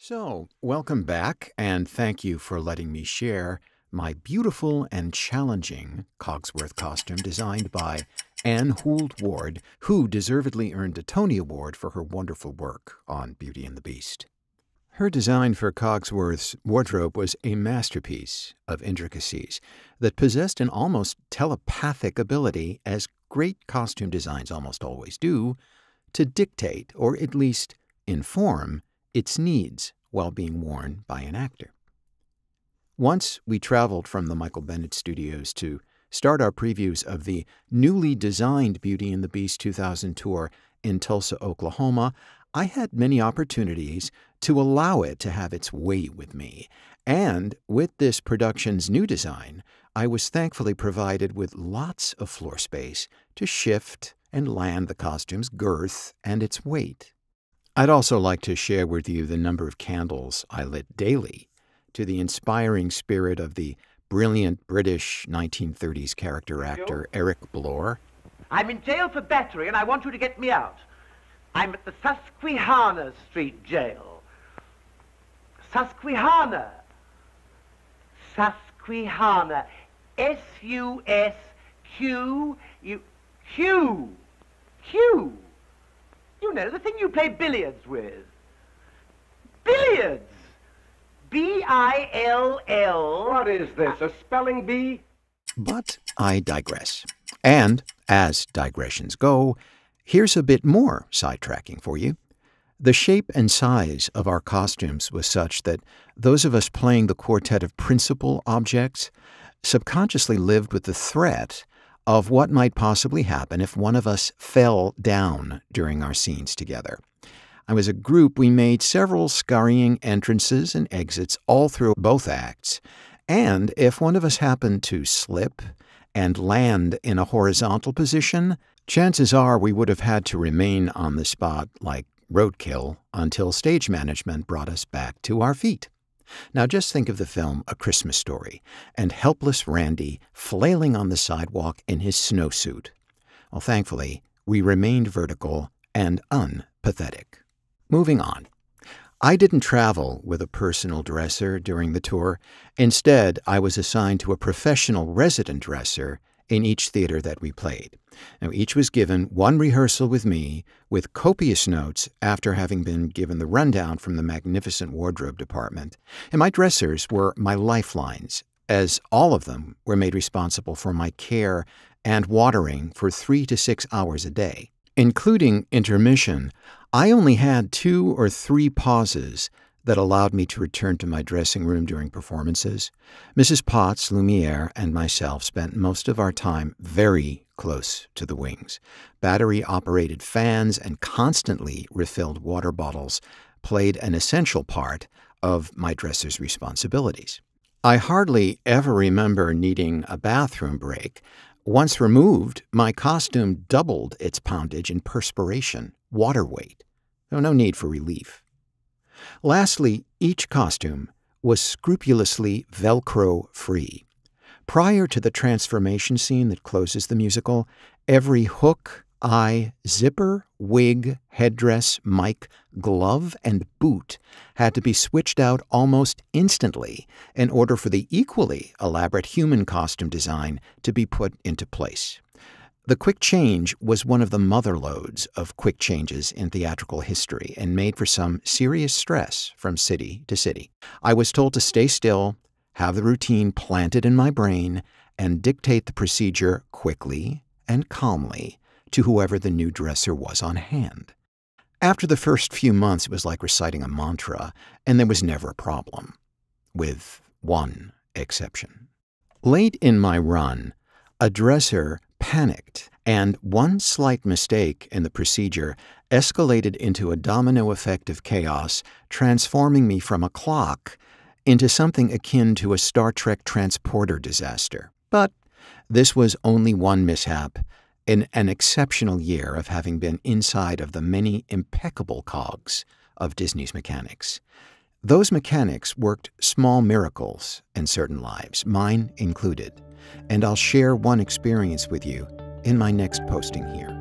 So, welcome back, and thank you for letting me share my beautiful and challenging Cogsworth costume designed by Anne Hould Ward, who deservedly earned a Tony Award for her wonderful work on Beauty and the Beast. Her design for Cogsworth's wardrobe was a masterpiece of intricacies that possessed an almost telepathic ability, as great costume designs almost always do, to dictate, or at least inform, its needs while being worn by an actor. Once we traveled from the Michael Bennett Studios to start our previews of the newly designed Beauty and the Beast 2000 tour in Tulsa, Oklahoma, I had many opportunities to allow it to have its way with me. And with this production's new design, I was thankfully provided with lots of floor space to shift and land the costume's girth and its weight. I'd also like to share with you the number of candles I lit daily to the inspiring spirit of the brilliant British 1930s character actor Eric Blore. I'm in jail for battery and I want you to get me out. I'm at the Susquehanna Street Jail. Susquehanna. Susquehanna. S-U-S-Q... Q. You know, the thing you play billiards with. Billiards! B-I-L-L... What is this, a spelling bee? But I digress. And, as digressions go, here's a bit more sidetracking for you. The shape and size of our costumes was such that those of us playing the quartet of principal objects subconsciously lived with the threat of what might possibly happen if one of us fell down during our scenes together. As a group, we made several scurrying entrances and exits all through both acts, and if one of us happened to slip and land in a horizontal position, chances are we would have had to remain on the spot like roadkill until stage management brought us back to our feet. Now just think of the film A Christmas Story and helpless Randy flailing on the sidewalk in his snowsuit. Well, thankfully, we remained vertical and unpathetic. Moving on. I didn't travel with a personal dresser during the tour. Instead, I was assigned to a professional resident dresser in each theater that we played. Now, each was given one rehearsal with me, with copious notes after having been given the rundown from the magnificent wardrobe department. And my dressers were my lifelines, as all of them were made responsible for my care and watering for 3 to 6 hours a day. Including intermission, I only had 2 or 3 pauses that allowed me to return to my dressing room during performances. Mrs. Potts, Lumiere, and myself spent most of our time very close to the wings. Battery-operated fans and constantly refilled water bottles played an essential part of my dresser's responsibilities. I hardly ever remember needing a bathroom break. Once removed, my costume doubled its poundage in perspiration, water weight. No need for relief. Lastly, each costume was scrupulously Velcro-free. Prior to the transformation scene that closes the musical, every hook, eye, zipper, wig, headdress, mic, glove, and boot had to be switched out almost instantly in order for the equally elaborate human costume design to be put into place. The quick change was one of the mother lodes of quick changes in theatrical history and made for some serious stress from city to city. I was told to stay still, have the routine planted in my brain, and dictate the procedure quickly and calmly to whoever the new dresser was on hand. After the first few months, it was like reciting a mantra, and there was never a problem, with one exception. Late in my run, a dresser panicked, and one slight mistake in the procedure escalated into a domino effect of chaos, transforming me from a clock into something akin to a Star Trek transporter disaster. But this was only one mishap in an exceptional year of having been inside of the many impeccable cogs of Disney's mechanics. Those mechanics worked small miracles in certain lives, mine included, and I'll share one experience with you in my next posting here.